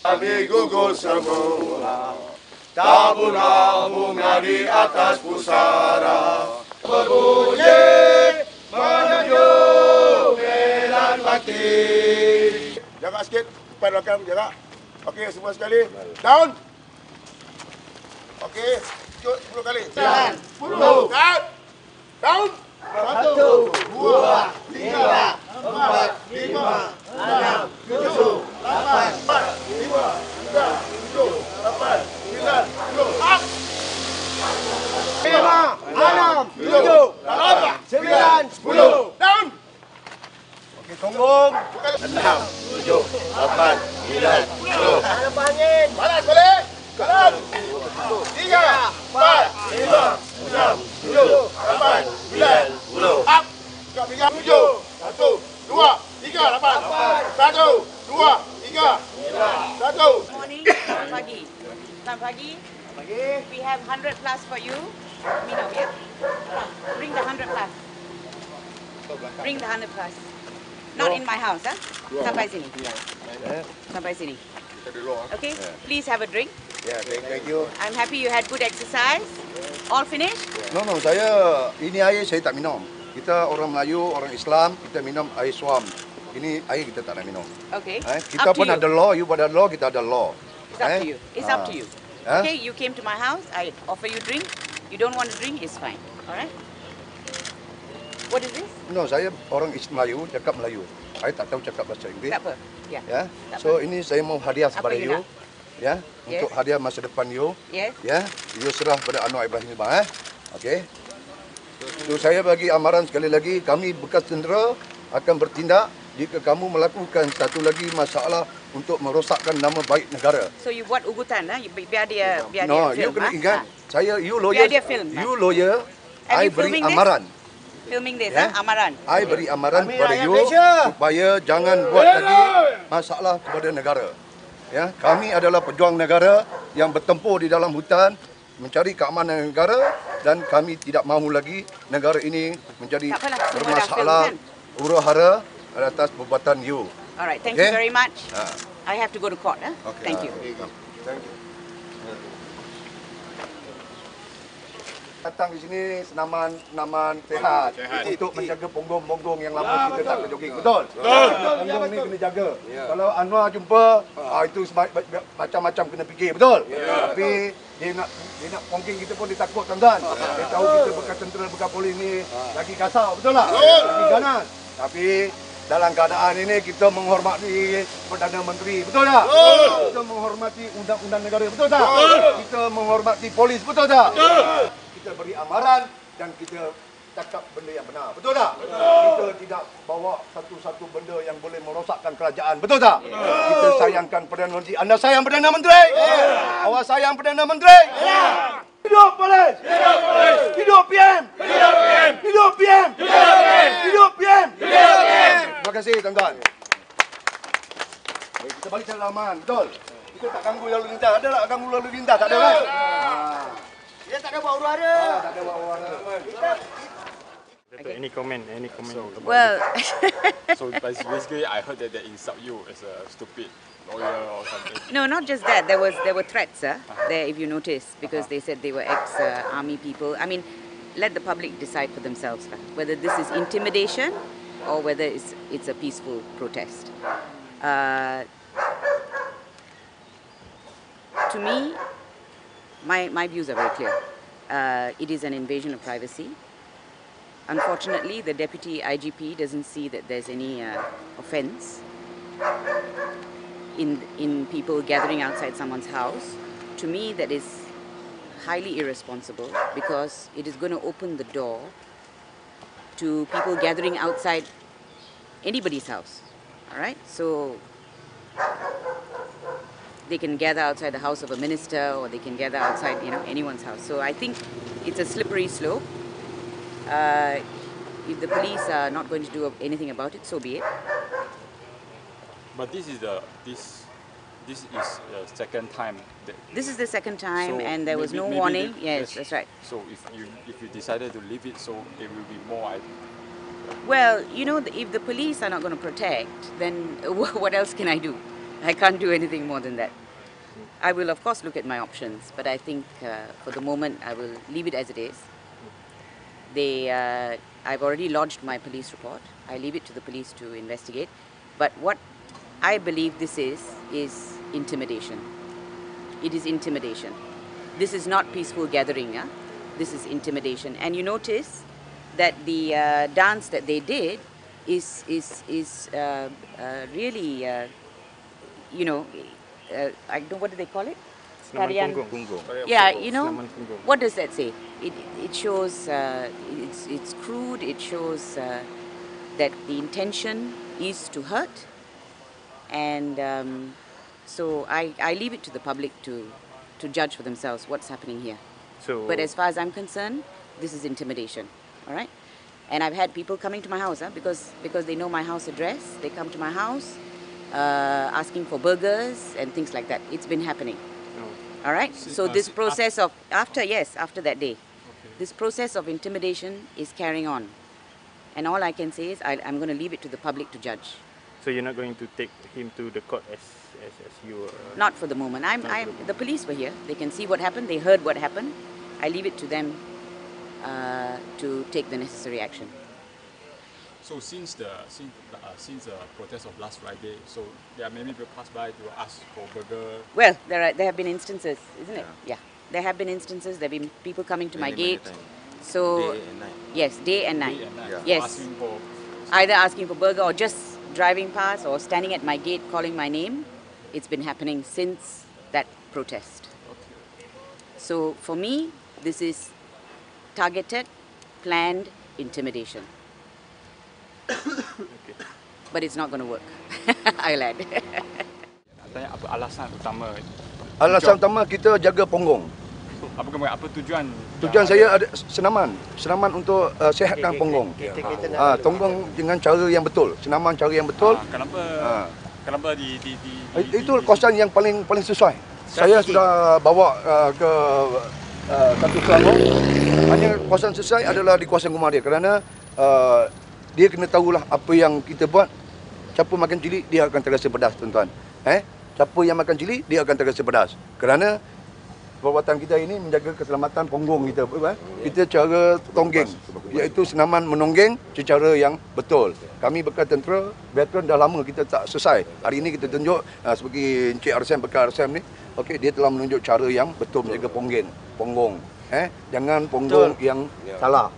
Kami gugur semua, tabungan bunga di atas pusara, berbunyi menuju Medan Bakti. Jaga sikit, depan belakang, jaga. Okey, semua sekali. Down. Okey, cut 10 kali. 9, 10. Down. Down. 1, 2, 3, 4, 5, 6, 7, 8, 5, 6, 7, 8, 9, 10. Up. 5, 6, 7, 8, 9, 10. Down. Okey, tunggung. 6, 7, 8, 9, 10. Ada angin. Balas balik. Kanan. 3, 4, 5, 6, 7, 8, 9, 10. Up. 3, 7. 1, 2, 3, 8. 1, 2, 3, 1. Morning, selamat pagi. Selamat pagi. We have 100 plus for you. Minum ya. Bring the 100 plus. Bring the 100 plus. Not in my house, huh? Sampai sini. Sampai sini. Okay, please have a drink. Ya, thank you. I'm happy you had good exercise. All finished? No, ini air saya tak minum. Kita orang Melayu, orang Islam, kita minum air suam. Ini air kita tak nak minum. Okay. Kita Up to pun you. ada law, you ada law, kita ada law. It's up to you. It's up to you. Okay, you came to my house. I offer you drink. You don't want to drink, it's fine. All right. What is this? No, saya orang Melayu, cakap Melayu. Saya tak tahu cakap bahasa Inggeris. Tak apa. Ya. Ya. So ini saya mau hadiah Apa kepada you you. nak? Ya, Yes. untuk hadiah masa depan you. Yes. Ya, you serah pada Anwar Ibrahim bang. Okey. So saya bagi amaran sekali lagi, kami bekas tentera akan bertindak jika kamu melakukan satu lagi masalah untuk merosakkan nama baik negara. So you buat ugutan, biar dia No, film. you kena ingat, saya you Biar lawyer. dia film, You lawyer, Have I you beri filming this? amaran. Filming this, Ya. amaran. I beri amaran Kami kepada rakyat you Malaysia. supaya jangan buat lagi masalah kepada negara. Ya, kami adalah pejuang negara yang bertempur di dalam hutan mencari keamanan negara dan kami tidak mahu lagi negara ini menjadi Tak apalah, semua dah bermasalah film, huru-hara atas perbuatan you. Alright, thank Okay. you very much. Ha. I have to go to court. Okay. Thank you. Thank you. Datang di sini senaman sehat untuk menjaga punggung-punggung yang lama kita tak jogging. Betul? Punggung ni kena jaga. Kalau Anwar jumpa, itu macam-macam kena fikir. Betul? Tapi dia nak pongking kita pun dia takut tuan-tuan. Dia tahu kita bekas tentera, bekas polis ni lagi kasar. Betul tak? Lagi ganas. Tapi dalam keadaan ini kita menghormati Perdana Menteri. Betul tak? Kita menghormati undang-undang negara. Betul tak? Kita menghormati polis. Betul tak? Kita beri amaran dan kita cakap benda yang benar. Betul tak? Kita tidak bawa satu-satu benda yang boleh merosakkan kerajaan. Betul tak? Kita sayangkan Perdana Menteri. Anda sayang Perdana Menteri? Awak sayang Perdana Menteri? Hidup polis! Hidup polis! Hidup PM! Hidup PM! Hidup PM! Hidup PM! Hidup PM! Terima kasih tuan-tuan. Baik, kita balik secara aman. Betul? Kita tak ganggu lalu lintas. Ada tak ganggu lalu lintas? Tak ada kan? Dia tak ada buat huru-hara. Tak ada buat-buat. Any comment about Well, So basically, I heard that they insult you as a stupid lawyer or something. no, not just that. There were threats, there if you notice, because they said they were ex-army people. I mean, let the public decide for themselves whether this is intimidation or whether it's a peaceful protest. To me, my views are very clear. It is an invasion of privacy. Unfortunately, the deputy IGP doesn't see that there's any offence in people gathering outside someone's house. To me, that is highly irresponsible because it is going to open the door to people gathering outside anybody's house. All right, so they can gather outside the house of a minister, or they can gather outside, anyone's house. So I think it's a slippery slope. If the police are not going to do anything about it, so be it. But this is the second time. This is the second time, So and there was no maybe warning. they- Yes, that's right. So if you decided to leave it, so there will be more. Well, if the police are not going to protect, then what else can I do? I can't do anything more than that. I will, of course, look at my options, but I think for the moment I will leave it as it is. I've already lodged my police report. I leave it to the police to investigate. But what I believe this is intimidation. It is intimidation. This is not peaceful gathering. Yeah? This is intimidation. And you notice that the dance that they did is really, you know, I don't know, what do they call it? Tarian. Yeah, you know, what does that say? It shows it's crude. It shows that the intention is to hurt, and so I leave it to the public to judge for themselves what's happening here. But as far as I'm concerned, this is intimidation. All right, and I've had people coming to my house because they know my house address. They come to my house asking for burgers and things like that. It's been happening. All right. So this process of after that day, this process of intimidation is carrying on, and all I can say is I'm going to leave it to the public to judge. So you're not going to take him to the court as you? Not for the moment. The police were here. They can see what happened. They heard what happened. I leave it to them to take the necessary action. So since the protest of last Friday, so there are many people pass by to ask for burger. Well, there have been instances, isn't it? Yeah, there have been instances. There have been people coming to my gate. So Day and night. yes, day and night. Day and night, Yes, asking for either asking for burger or just driving past or standing at my gate calling my name. It's been happening since that protest. So for me, this is targeted, planned intimidation. But it's not going to work. I'll add. tanya apa alasan utama? Alasan utama kita jaga Ponggong. Apa tujuan? Tujuan saya ada senaman untuk sihatkan Ponggong. Ponggong dengan cara yang betul, senaman cara yang betul. Kenapa Itu kawasan yang paling sesuai. Saya sudah bawa ke satu Selangor. Hanya kawasan sesuai adalah di kawasan rumah dia kerana dia kena tahulah apa yang kita buat. Siapa makan cili, dia akan terasa pedas, tuan-tuan. Siapa yang makan cili, dia akan terasa pedas. Kerana perbuatan kita ini menjaga keselamatan Ponggong kita. Kita cara tonggeng, iaitu senaman menonggeng secara yang betul. Kami bekas tentera, veteran dah lama kita tak selesai. Hari ini kita tunjuk seperti Encik RSM, bekas RSM ni, okey, dia telah menunjuk cara yang betul menjaga Ponggong. Jangan Ponggong yang salah.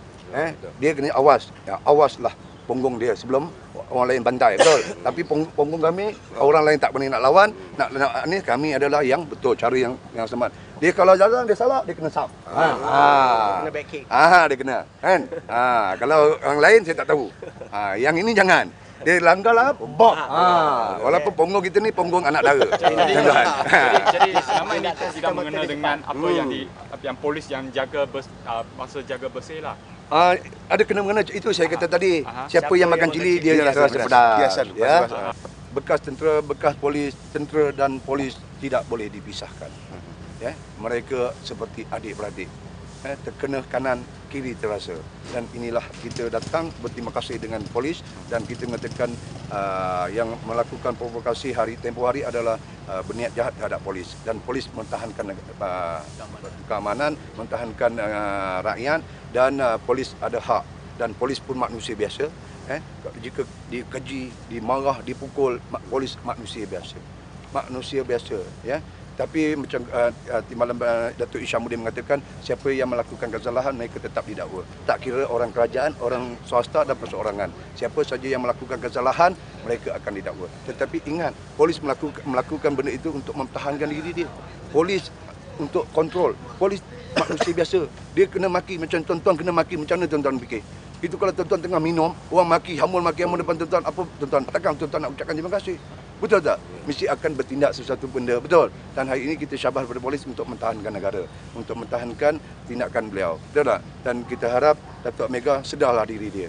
Dia kena awas. Awaslah Ponggong dia sebelum orang lain bantai, betul. Tapi Ponggong kami, orang lain tak berani nak lawan, nak ni kami adalah yang betul, cara yang selamat. Dia kalau jalan dia salah, dia kena sap. Kena back kick. Dia kena, kan? Kalau orang lain saya tak tahu. Yang ini jangan. Dia langgarlah, bok. Walaupun Ponggong kita ni Ponggong anak dara. Jadi selama ini tidak mengenal dengan apa yang polis yang jaga masa jaga bersih lah. Ada kena-mengena itu saya kata tadi. Siapa yang makan cili dia rasa pedas. Ya. Bekas tentera, bekas polis, tentera dan polis tidak boleh dipisahkan. Ya, mereka seperti adik-beradik. Terkena kanan kiri terasa. Dan inilah kita datang berterima kasih dengan polis dan kita mengatakan yang melakukan provokasi tempoh hari adalah berniat jahat terhadap polis dan polis mentahankan keamanan, mentahankan rakyat dan polis ada hak dan polis pun manusia biasa. Jika dikeji, dimarah, dipukul, polis manusia biasa. Manusia biasa, ya. Tapi macam Timbalan Datuk Isyamuddin mengatakan, siapa yang melakukan kesalahan mereka tetap didakwa. Tak kira orang kerajaan, orang swasta dan perseorangan. Siapa saja yang melakukan kesalahan, mereka akan didakwa. Tetapi ingat, polis melakukan benda itu untuk mempertahankan diri dia. Polis untuk kontrol. Polis manusia biasa. Dia kena maki macam tuan-tuan kena maki, macam mana tuan-tuan fikir? Itu kalau tuan-tuan tengah minum, orang maki hamul depan tuan-tuan, apa tuan-tuan? Takkan tuan-tuan nak ucapkan terima kasih? Betul tak? Mesti akan bertindak sesuatu benda, betul? Dan hari ini kita syabas kepada polis untuk mempertahankan negara, untuk mempertahankan tindakan beliau. Betul tak? Dan kita harap Datuk Mega sedarlah diri dia.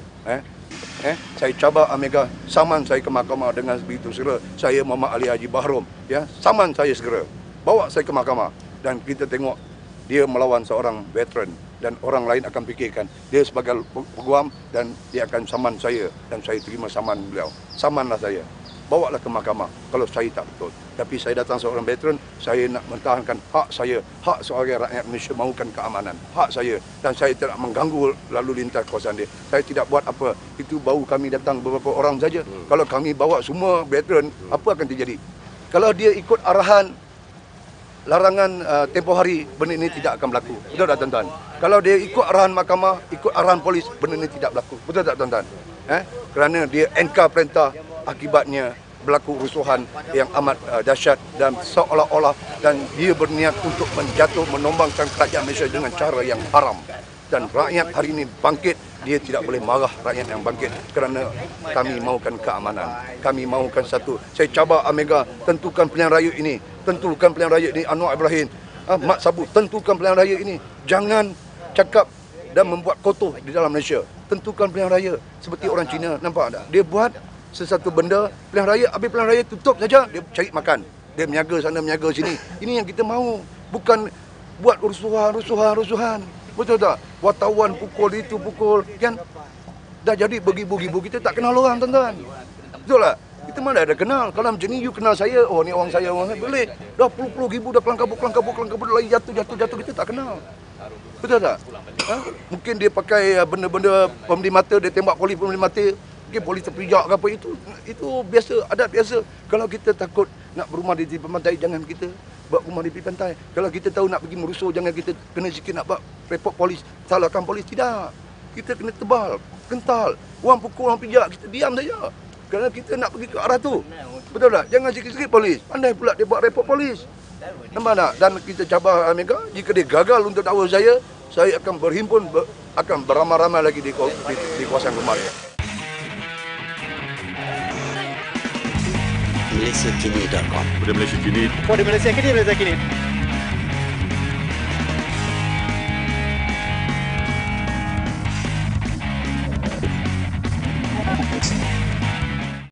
Saya cabar Mega, saman saya ke mahkamah dengan begitu segera. Saya Muhammad Ali Haji Bahrom, ya, saman saya segera. Bawa saya ke mahkamah dan kita tengok dia melawan seorang veteran dan orang lain akan fikirkan dia sebagai peguam dan dia akan saman saya dan saya terima saman beliau. Samanlah saya. bawalah ke mahkamah kalau saya tak betul. Tapi saya datang seorang veteran, saya nak mempertahankan hak saya, hak seorang rakyat Malaysia mahukan keamanan, hak saya, dan saya tidak mengganggu lalu lintas kawasan dia. Saya tidak buat apa, itu baru kami datang beberapa orang saja. Kalau kami bawa semua veteran, apa akan terjadi? Kalau dia ikut arahan larangan tempoh hari, benda ini tidak akan berlaku. Betul tak tuan-tuan? Kalau dia ikut arahan mahkamah, ikut arahan polis, benda ini tidak berlaku. Betul tak tuan-tuan? Kerana dia engkar perintah, akibatnya berlaku rusuhan yang amat dahsyat dan seolah-olah dan dia berniat untuk menombangkan kerajaan Malaysia dengan cara yang haram. Dan rakyat hari ini bangkit, dia tidak boleh marah rakyat yang bangkit kerana kami mahukan keamanan. Kami mahukan satu. Saya cabar Omega, tentukan pilihan raya ini. Tentukan pilihan raya ini Anwar Ibrahim, Mat Sabu, tentukan pilihan raya ini. Jangan cakap dan membuat kotor di dalam Malaysia. Tentukan pilihan raya seperti orang Cina, nampak tak? Dia buat sesuatu benda, pilihan raya, habis pilihan raya tutup saja, dia cari makan. Dia meniaga sana, meniaga sini. Ini yang kita mahu. Bukan buat rusuhan. Betul tak? Wartawan pukul itu, pukul. Kan? Dah jadi beribu-ribu, kita tak kenal orang, tuan-tuan. Betul tak? Kita mana ada kenal. Kalau macam ni, you kenal saya, oh ni orang saya, boleh. Dah puluh-puluh ribu, dah kelang kabut, lagi jatuh, kita tak kenal. Betul tak? Mungkin dia pakai benda-benda pemedi mata, dia tembak polis pemedi mata. Mungkin polis terpijak ke apa, itu biasa, adat biasa. Kalau kita takut nak berumah di tepi pantai, jangan kita buat rumah di tepi pantai. Kalau kita tahu nak pergi merusuh, jangan kita kena sikit nak buat report polis, salahkan polis. Tidak. Kita kena tebal, kental. Orang pukul, orang pijak, kita diam saja. Kerana kita nak pergi ke arah tu. Betul tak? Jangan sikit-sikit polis. Pandai pula dia buat report polis. Nampak tak? Dan kita cabar Omega, jika dia gagal untuk dakwa saya akan berhimpun, akan beramai-ramai lagi di kawasan Gemari. MalaysiaKini.com. Malaysia Kini.